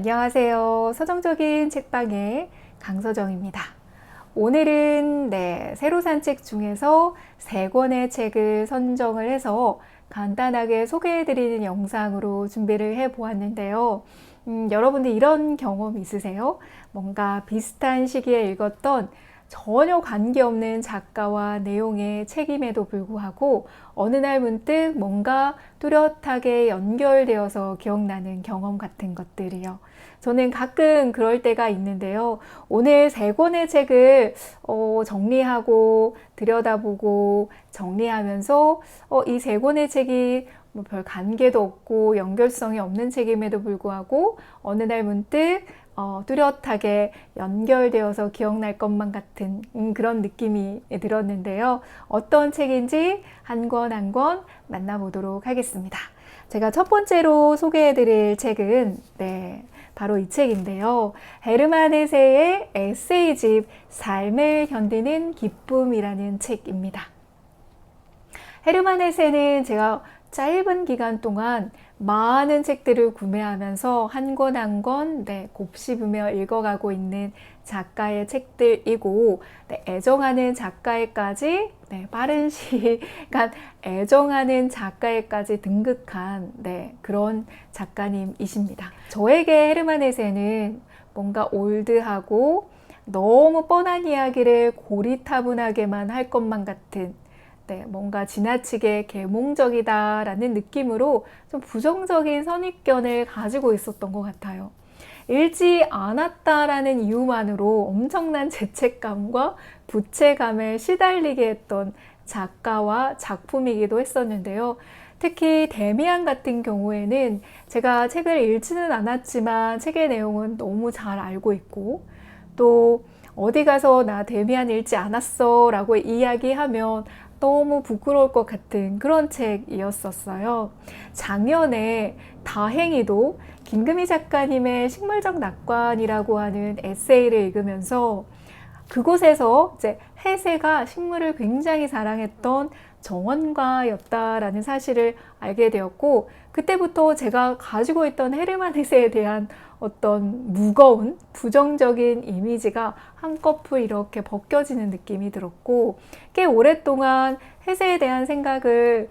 안녕하세요. 서정적인 책방의 강서정입니다. 오늘은 새로 산 책 중에서 3권의 책을 선정을 해서 간단하게 소개해드리는 영상으로 준비를 해보았는데요. 여러분들 이런 경험 있으세요? 뭔가 비슷한 시기에 읽었던 전혀 관계없는 작가와 내용의 책임에도 불구하고 어느 날 문득 뭔가 뚜렷하게 연결되어서 기억나는 경험 같은 것들이요. 저는 가끔 그럴 때가 있는데요. 오늘 3권의 책을 정리하고 들여다보고 정리하면서 이 3권의 책이 뭐 별 관계도 없고 연결성이 없는 책임에도 불구하고 어느 날 문득 뚜렷하게 연결되어서 기억날 것만 같은 그런 느낌이 들었는데요. 어떤 책인지 한 권 한 권 만나보도록 하겠습니다. 제가 첫 번째로 소개해드릴 책은 바로 이 책인데요. 헤르만 헤세의 에세이집 삶을 견디는 기쁨이라는 책입니다. 헤르만 헤세는 제가 짧은 기간 동안 많은 책들을 구매하면서 한 권 한 권 곱씹으며 읽어가고 있는 작가의 책들이고 애정하는 작가에까지 빠른 시간 애정하는 작가에까지 등극한 그런 작가님이십니다. 저에게 헤르만 헤세는 뭔가 올드하고 너무 뻔한 이야기를 고리타분하게만 할 것만 같은 뭔가 지나치게 계몽적이다라는 느낌으로 좀 부정적인 선입견을 가지고 있었던 것 같아요. 읽지 않았다라는 이유만으로 엄청난 죄책감과 부채감에 시달리게 했던 작가와 작품이기도 했었는데요. 특히 데미안 같은 경우에는 제가 책을 읽지는 않았지만 책의 내용은 너무 잘 알고 있고 또 어디 가서 나 데미안 읽지 않았어 라고 이야기하면 너무 부끄러울 것 같은 그런 책이었었어요. 작년에 다행히도 김금희 작가님의 식물적 낙관이라고 하는 에세이를 읽으면서 그곳에서 이제 헤세가 식물을 굉장히 사랑했던 정원가였다라는 사실을 알게 되었고 그때부터 제가 가지고 있던 헤르만 헤세에 대한 어떤 무거운 부정적인 이미지가 한꺼풀 이렇게 벗겨지는 느낌이 들었고 꽤 오랫동안 헤세에 대한 생각을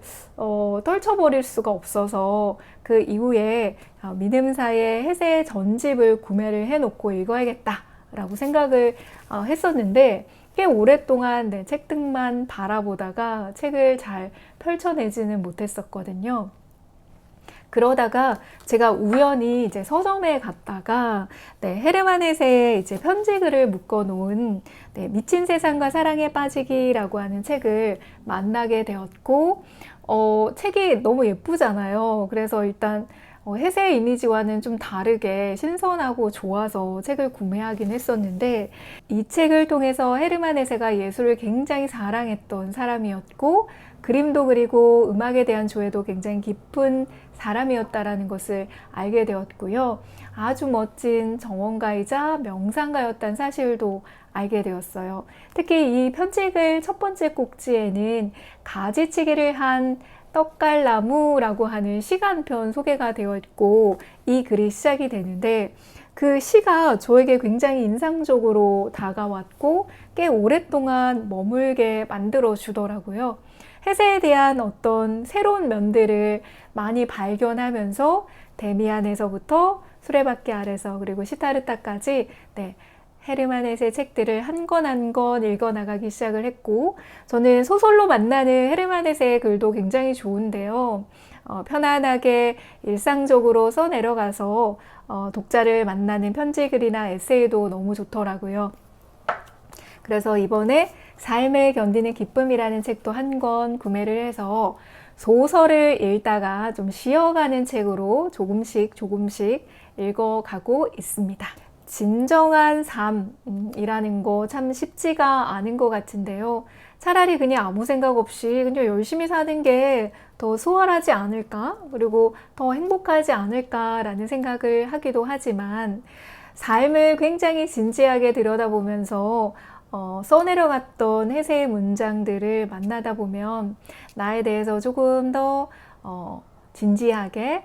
떨쳐버릴 수가 없어서 그 이후에 믿음사의 헤세 전집을 구매를 해놓고 읽어야겠다라고 생각을 했었는데 꽤 오랫동안 책등만 바라보다가 책을 잘 펼쳐내지는 못했었거든요. 그러다가 제가 우연히 이제 서점에 갔다가 헤르만 헤세의 이제 편지글을 묶어 놓은 미친 세상과 사랑에 빠지기라고 하는 책을 만나게 되었고 책이 너무 예쁘잖아요. 그래서 일단 헤세의 이미지와는 좀 다르게 신선하고 좋아서 책을 구매하긴 했었는데 이 책을 통해서 헤르만 헤세가 예술을 굉장히 사랑했던 사람이었고 그림도 그리고 음악에 대한 조예도 굉장히 깊은 사람이었다라는 것을 알게 되었고요. 아주 멋진 정원가이자 명상가였다는 사실도 알게 되었어요. 특히 이 편집글 첫 번째 꼭지에는 가지치기를 한 떡갈나무라고 하는 시가 한 편 소개가 되어 있고 이 글이 시작이 되는데 그 시가 저에게 굉장히 인상적으로 다가왔고 꽤 오랫동안 머물게 만들어 주더라고요. 헤세에 대한 어떤 새로운 면들을 많이 발견하면서 데미안에서부터 수레바퀴 아래서 그리고 시타르타까지 헤르만 헤세 책들을 한 권 한 권 읽어나가기 시작을 했고 저는 소설로 만나는 헤르만 헤세의 글도 굉장히 좋은데요. 편안하게 일상적으로 써내려가서 독자를 만나는 편지글이나 에세이도 너무 좋더라고요. 그래서 이번에 삶을 견디는 기쁨이라는 책도 한 권 구매를 해서 소설을 읽다가 좀 쉬어가는 책으로 조금씩 읽어가고 있습니다. 진정한 삶이라는 거 참 쉽지가 않은 것 같은데요. 차라리 그냥 아무 생각 없이 그냥 열심히 사는 게 더 수월하지 않을까? 그리고 더 행복하지 않을까라는 생각을 하기도 하지만 삶을 굉장히 진지하게 들여다보면서 써내려갔던 헤세의 문장들을 만나다 보면 나에 대해서 조금 더 진지하게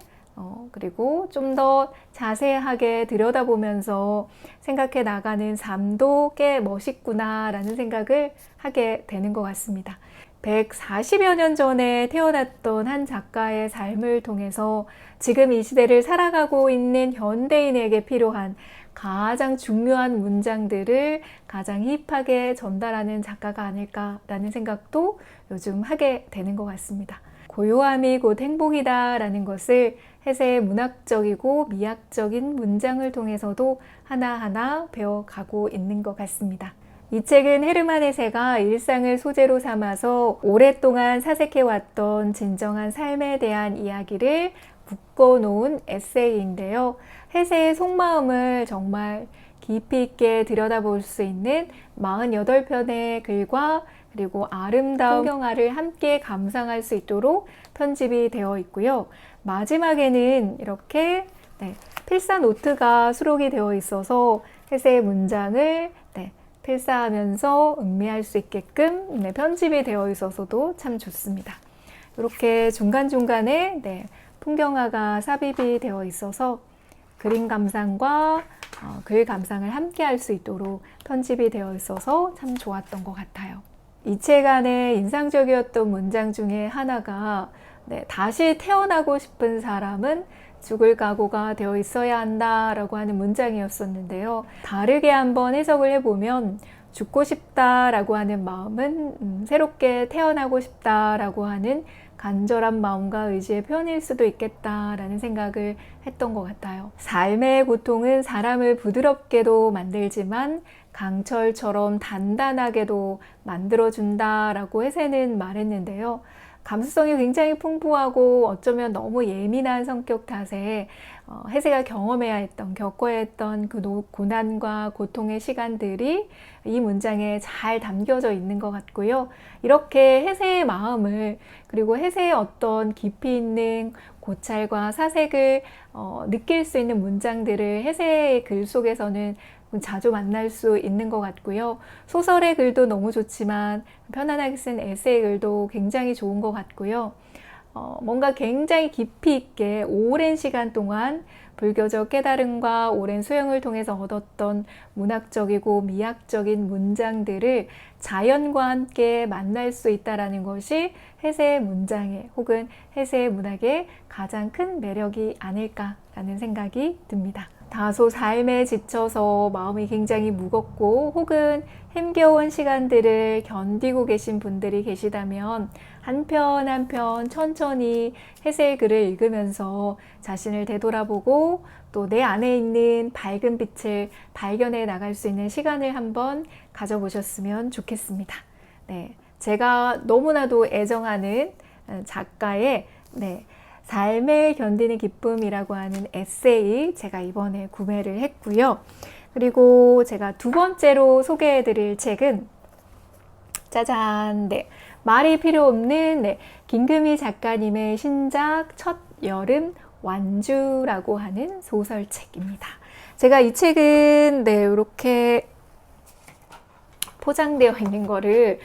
그리고 좀 더 자세하게 들여다보면서 생각해 나가는 삶도 꽤 멋있구나 라는 생각을 하게 되는 것 같습니다. 140여 년 전에 태어났던 한 작가의 삶을 통해서 지금 이 시대를 살아가고 있는 현대인에게 필요한 가장 중요한 문장들을 가장 힙하게 전달하는 작가가 아닐까라는 생각도 요즘 하게 되는 것 같습니다. 고요함이 곧 행복이다 라는 것을 해세의 문학적이고 미학적인 문장을 통해서도 하나하나 배워가고 있는 것 같습니다. 이 책은 헤르만 헤세가 일상을 소재로 삼아서 오랫동안 사색해왔던 진정한 삶에 대한 이야기를 묶어놓은 에세이인데요. 헤세의 속마음을 정말 깊이 있게 들여다볼 수 있는 48편의 글과 그리고 아름다운 풍경화를 함께 감상할 수 있도록 편집이 되어 있고요. 마지막에는 이렇게 필사 노트가 수록이 되어 있어서 헤세의 문장을 필사하면서 음미할 수 있게끔 편집이 되어 있어서도 참 좋습니다. 이렇게 중간중간에 풍경화가 삽입이 되어 있어서 그림 감상과 글 감상을 함께 할 수 있도록 편집이 되어 있어서 참 좋았던 것 같아요. 이 책 안에 인상적이었던 문장 중에 하나가 다시 태어나고 싶은 사람은 죽을 각오가 되어 있어야 한다라고 하는 문장이었었는데요. 다르게 한번 해석을 해보면 죽고 싶다라고 하는 마음은 새롭게 태어나고 싶다라고 하는 간절한 마음과 의지의 표현일 수도 있겠다라는 생각을 했던 것 같아요. 삶의 고통은 사람을 부드럽게도 만들지만 강철처럼 단단하게도 만들어준다라고 헤세는 말했는데요. 감수성이 굉장히 풍부하고 어쩌면 너무 예민한 성격 탓에 헤세가 경험해야 했던, 겪어야 했던 그 고난과 고통의 시간들이 이 문장에 잘 담겨져 있는 것 같고요. 이렇게 헤세의 마음을 그리고 헤세의 어떤 깊이 있는 고찰과 사색을 느낄 수 있는 문장들을 헤세의 글 속에서는 자주 만날 수 있는 것 같고요. 소설의 글도 너무 좋지만 편안하게 쓴 에세이 글도 굉장히 좋은 것 같고요. 뭔가 굉장히 깊이 있게 오랜 시간 동안 불교적 깨달음과 오랜 수행을 통해서 얻었던 문학적이고 미학적인 문장들을 자연과 함께 만날 수 있다는 것이 헤세의 문장의 혹은 헤세의 문학의 가장 큰 매력이 아닐까라는 생각이 듭니다. 다소 삶에 지쳐서 마음이 굉장히 무겁고 혹은 힘겨운 시간들을 견디고 계신 분들이 계시다면 한 편 한 편 천천히 헤세의 글을 읽으면서 자신을 되돌아보고 또 내 안에 있는 밝은 빛을 발견해 나갈 수 있는 시간을 한번 가져보셨으면 좋겠습니다. 제가 너무나도 애정하는 작가의 삶을 견디는 기쁨이라고 하는 에세이 제가 이번에 구매를 했고요. 그리고 제가 두 번째로 소개해드릴 책은 짜잔! 말이 필요 없는 김금희 작가님의 신작 첫 여름 완주라고 하는 소설책입니다. 제가 이 책은 이렇게 포장되어 있는 거를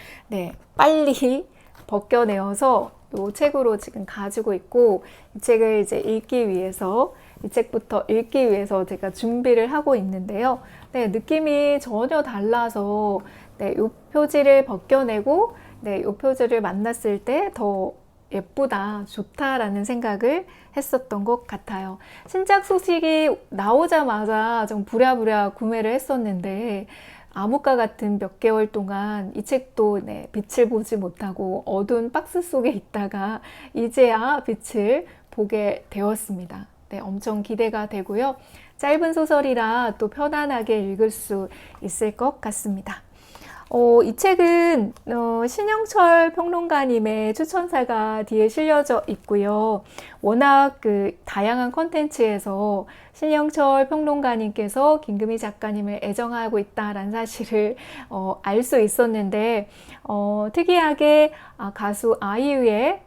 빨리 벗겨내어서 이 책으로 지금 가지고 있고 이 책을 이제 읽기 위해서 이 책부터 읽기 위해서 제가 준비를 하고 있는데요. 느낌이 전혀 달라서 이 표지를 벗겨내고 이 표지를 만났을 때 더 예쁘다, 좋다라는 생각을 했었던 것 같아요. 신작 소식이 나오자마자 좀 부랴부랴 구매를 했었는데 암흑과 같은 몇 개월 동안 이 책도 빛을 보지 못하고 어두운 박스 속에 있다가 이제야 빛을 보게 되었습니다. 엄청 기대가 되고요. 짧은 소설이라 또 편안하게 읽을 수 있을 것 같습니다. 이 책은 신영철 평론가님의 추천사가 뒤에 실려져 있고요. 워낙 다양한 콘텐츠에서 신영철 평론가님께서 김금희 작가님을 애정하고 있다라는 사실을 알 수 있었는데 특이하게 가수 아이유의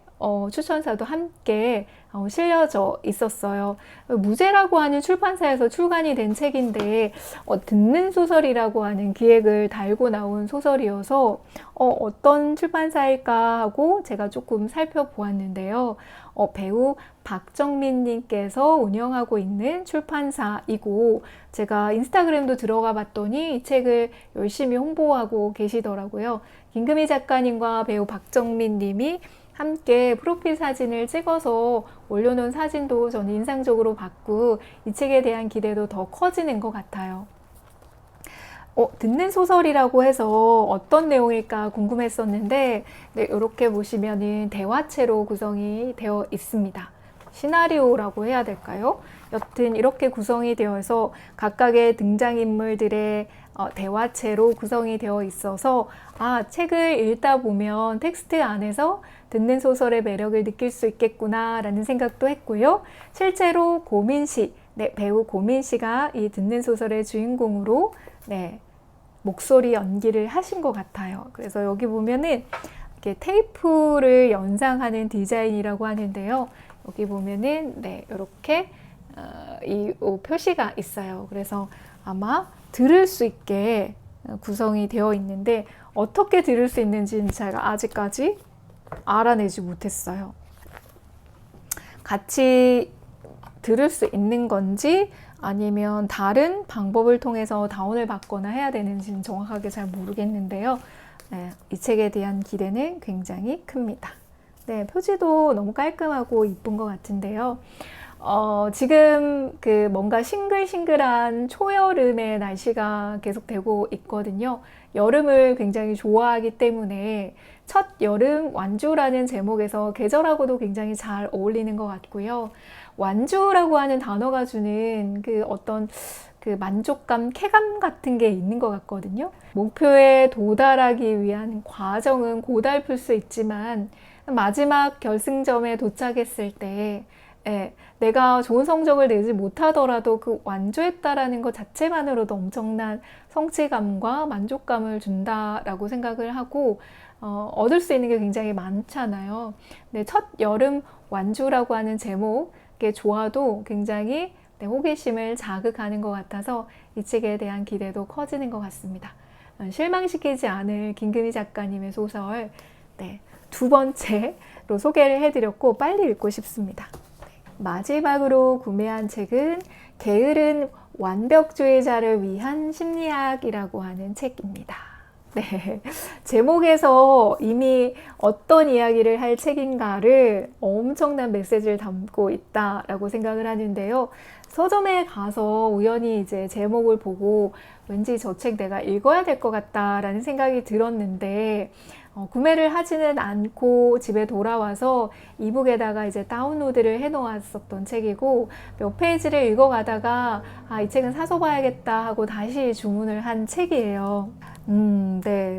추천사도 함께 실려져 있었어요. 무제라고 하는 출판사에서 출간이 된 책인데 듣는 소설이라고 하는 기획을 달고 나온 소설이어서 어떤 출판사일까 하고 제가 조금 살펴보았는데요. 배우 박정민 님께서 운영하고 있는 출판사이고 제가 인스타그램도 들어가 봤더니 이 책을 열심히 홍보하고 계시더라고요. 김금희 작가님과 배우 박정민 님이 함께 프로필 사진을 찍어서 올려놓은 사진도 저는 인상적으로 봤고 이 책에 대한 기대도 더 커지는 것 같아요. 듣는 소설이라고 해서 어떤 내용일까 궁금했었는데 네, 이렇게 보시면은 대화체로 구성이 되어 있습니다. 시나리오라고 해야 될까요? 여튼 이렇게 구성이 되어서 각각의 등장인물들의 대화체로 구성이 되어 있어서 책을 읽다 보면 텍스트 안에서 듣는 소설의 매력을 느낄 수 있겠구나 라는 생각도 했고요. 실제로 고민씨, 배우 고민씨가 이 듣는 소설의 주인공으로 목소리 연기를 하신 것 같아요. 그래서 여기 보면은 이렇게 테이프를 연상하는 디자인이라고 하는데요. 여기 보면은 이렇게 이 표시가 있어요. 그래서 아마 들을 수 있게 구성이 되어 있는데 어떻게 들을 수 있는지는 제가 아직까지 알아내지 못했어요. 같이 들을 수 있는 건지 아니면 다른 방법을 통해서 다운을 받거나 해야 되는지는 정확하게 잘 모르겠는데요. 이 책에 대한 기대는 굉장히 큽니다. 표지도 너무 깔끔하고 이쁜 것 같은데요. 지금 뭔가 싱글싱글한 초여름의 날씨가 계속되고 있거든요. 여름을 굉장히 좋아하기 때문에 첫 여름 완주라는 제목에서 계절하고도 굉장히 잘 어울리는 것 같고요. 완주라고 하는 단어가 주는 어떤 만족감, 쾌감 같은 게 있는 것 같거든요. 목표에 도달하기 위한 과정은 고달플 수 있지만 마지막 결승점에 도착했을 때 내가 좋은 성적을 내지 못하더라도 완주했다라는 것 자체만으로도 엄청난 성취감과 만족감을 준다라고 생각을 하고 얻을 수 있는 게 굉장히 많잖아요. 첫 여름 완주라고 하는 제목의 조화도 굉장히 호기심을 자극하는 것 같아서 이 책에 대한 기대도 커지는 것 같습니다. 실망시키지 않을 김금희 작가님의 소설 두 번째로 소개를 해드렸고 빨리 읽고 싶습니다. 마지막으로 구매한 책은 게으른 완벽주의자를 위한 심리학이라고 하는 책입니다. 제목에서 이미 어떤 이야기를 할 책인가를 엄청난 메시지를 담고 있다라고 생각을 하는데요. 서점에 가서 우연히 이제 제목을 보고 왠지 저 책 내가 읽어야 될 것 같다라는 생각이 들었는데 구매를 하지는 않고 집에 돌아와서 이북에다가 이제 다운로드를 해 놓았었던 책이고 몇 페이지를 읽어가다가 이 책은 사서 봐야겠다 하고 다시 주문을 한 책이에요.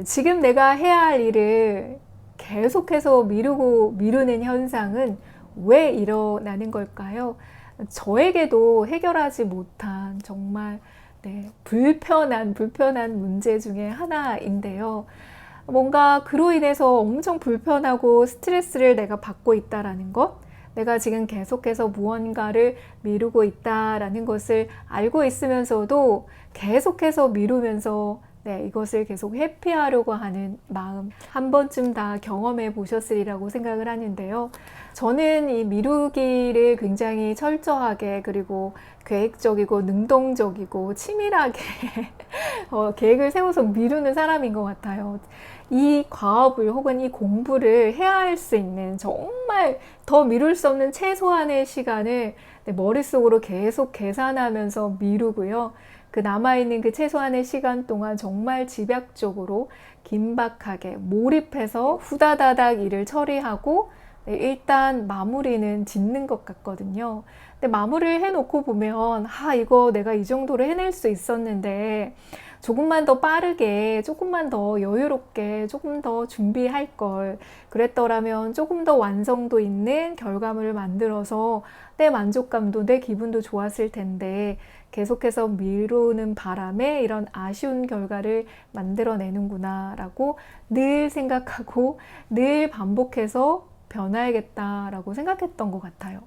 지금 내가 해야 할 일을 계속해서 미루는 현상은 왜 일어나는 걸까요? 저에게도 해결하지 못한 정말 불편한 문제 중에 하나인데요. 뭔가 그로 인해서 엄청 불편하고 스트레스를 내가 받고 있다라는 것, 내가 지금 계속해서 무언가를 미루고 있다라는 것을 알고 있으면서도 계속해서 미루면서 이것을 계속 회피하려고 하는 마음 한 번쯤 다 경험해 보셨으리라고 생각을 하는데요. 저는 이 미루기를 굉장히 철저하게 그리고 계획적이고 능동적이고 치밀하게 계획을 세워서 미루는 사람인 것 같아요. 이 과업을 혹은 이 공부를 해야 할 수 있는 정말 더 미룰 수 없는 최소한의 시간을 머릿속으로 계속 계산하면서 미루고요. 남아있는 최소한의 시간 동안 정말 집약적으로 긴박하게 몰입해서 후다다닥 일을 처리하고 일단 마무리는 짓는 것 같거든요. 근데 마무리를 해놓고 보면 이거 내가 이 정도로 해낼 수 있었는데 조금만 더 빠르게, 조금만 더 여유롭게, 조금 더 준비할 걸 그랬더라면 조금 더 완성도 있는 결과물을 만들어서 내 만족감도 내 기분도 좋았을 텐데 계속해서 미루는 바람에 이런 아쉬운 결과를 만들어내는구나 라고 늘 생각하고 늘 반복해서 변화야겠다라고 생각했던 것 같아요.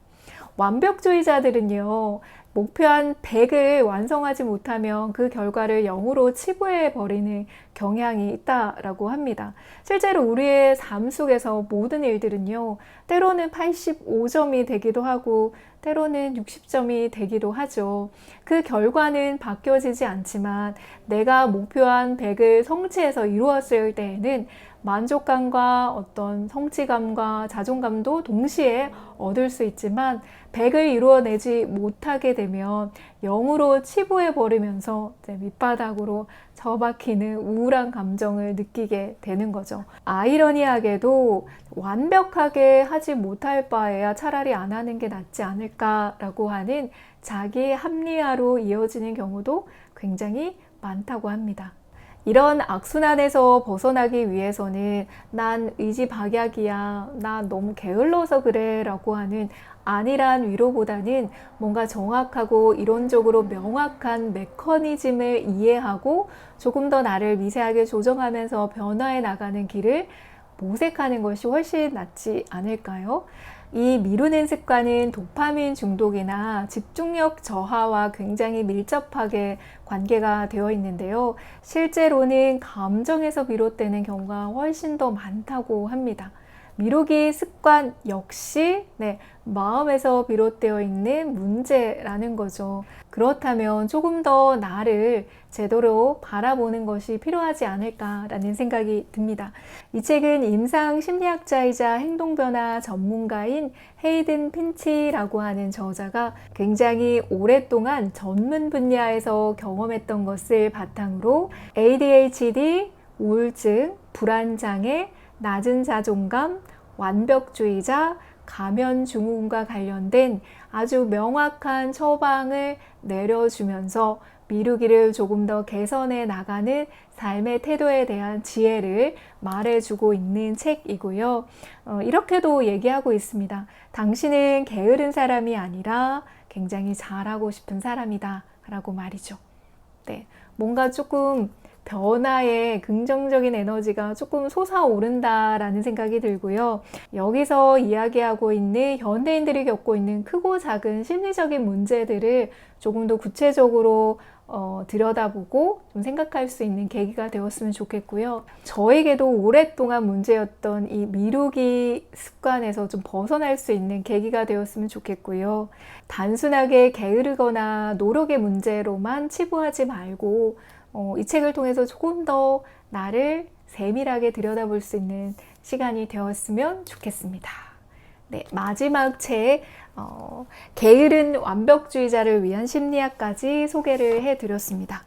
완벽주의자들은요, 목표한 100을 완성하지 못하면 그 결과를 0으로 치부해 버리는 경향이 있다라고 합니다. 실제로 우리의 삶 속에서 모든 일들은요, 때로는 85점이 되기도 하고 때로는 60점이 되기도 하죠. 그 결과는 바뀌어지지 않지만 내가 목표한 100을 성취해서 이루었을 때에는 만족감과 어떤 성취감과 자존감도 동시에 얻을 수 있지만 100을 이루어내지 못하게 되면 0으로 치부해 버리면서 밑바닥으로 처박히는 우울한 감정을 느끼게 되는 거죠. 아이러니하게도 완벽하게 하지 못할 바에야 차라리 안 하는 게 낫지 않을까라고 하는 자기 합리화로 이어지는 경우도 굉장히 많다고 합니다. 이런 악순환에서 벗어나기 위해서는 난 의지박약이야, 나 너무 게을러서 그래 라고 하는 안일한 위로보다는 뭔가 정확하고 이론적으로 명확한 메커니즘을 이해하고 조금 더 나를 미세하게 조정하면서 변화해 나가는 길을 모색하는 것이 훨씬 낫지 않을까요? 이 미루는 습관은 도파민 중독이나 집중력 저하와 굉장히 밀접하게 관계가 되어 있는데요. 실제로는 감정에서 비롯되는 경우가 훨씬 더 많다고 합니다. 미루기 습관 역시 마음에서 비롯되어 있는 문제라는 거죠. 그렇다면 조금 더 나를 제대로 바라보는 것이 필요하지 않을까라는 생각이 듭니다. 이 책은 임상 심리학자이자 행동변화 전문가인 헤이든 핀치라고 하는 저자가 굉장히 오랫동안 전문 분야에서 경험했던 것을 바탕으로 ADHD, 우울증, 불안장애, 낮은 자존감, 완벽주의자, 가면증후군과 관련된 아주 명확한 처방을 내려주면서 미루기를 조금 더 개선해 나가는 삶의 태도에 대한 지혜를 말해주고 있는 책이고요. 이렇게도 얘기하고 있습니다. 당신은 게으른 사람이 아니라 굉장히 잘하고 싶은 사람이다 라고 말이죠. 뭔가 조금 변화의 긍정적인 에너지가 조금 솟아오른다라는 생각이 들고요. 여기서 이야기하고 있는 현대인들이 겪고 있는 크고 작은 심리적인 문제들을 조금 더 구체적으로 들여다보고 좀 생각할 수 있는 계기가 되었으면 좋겠고요. 저에게도 오랫동안 문제였던 이 미루기 습관에서 좀 벗어날 수 있는 계기가 되었으면 좋겠고요. 단순하게 게으르거나 노력의 문제로만 치부하지 말고 이 책을 통해서 조금 더 나를 세밀하게 들여다볼 수 있는 시간이 되었으면 좋겠습니다. 마지막 책 게으른 완벽주의자를 위한 심리학까지 소개를 해드렸습니다.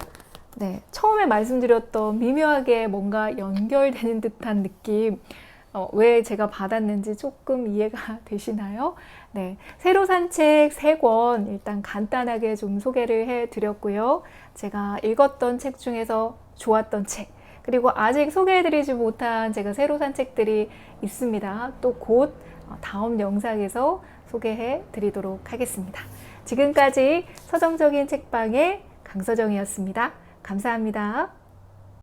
처음에 말씀드렸던 미묘하게 뭔가 연결되는 듯한 느낌 왜 제가 받았는지 조금 이해가 되시나요? 새로 산 책 3권 일단 간단하게 좀 소개를 해드렸고요. 제가 읽었던 책 중에서 좋았던 책, 그리고 아직 소개해드리지 못한 제가 새로 산 책들이 있습니다. 또 곧 다음 영상에서 소개해 드리도록 하겠습니다. 지금까지 서정적인 책방의 강서정이었습니다. 감사합니다.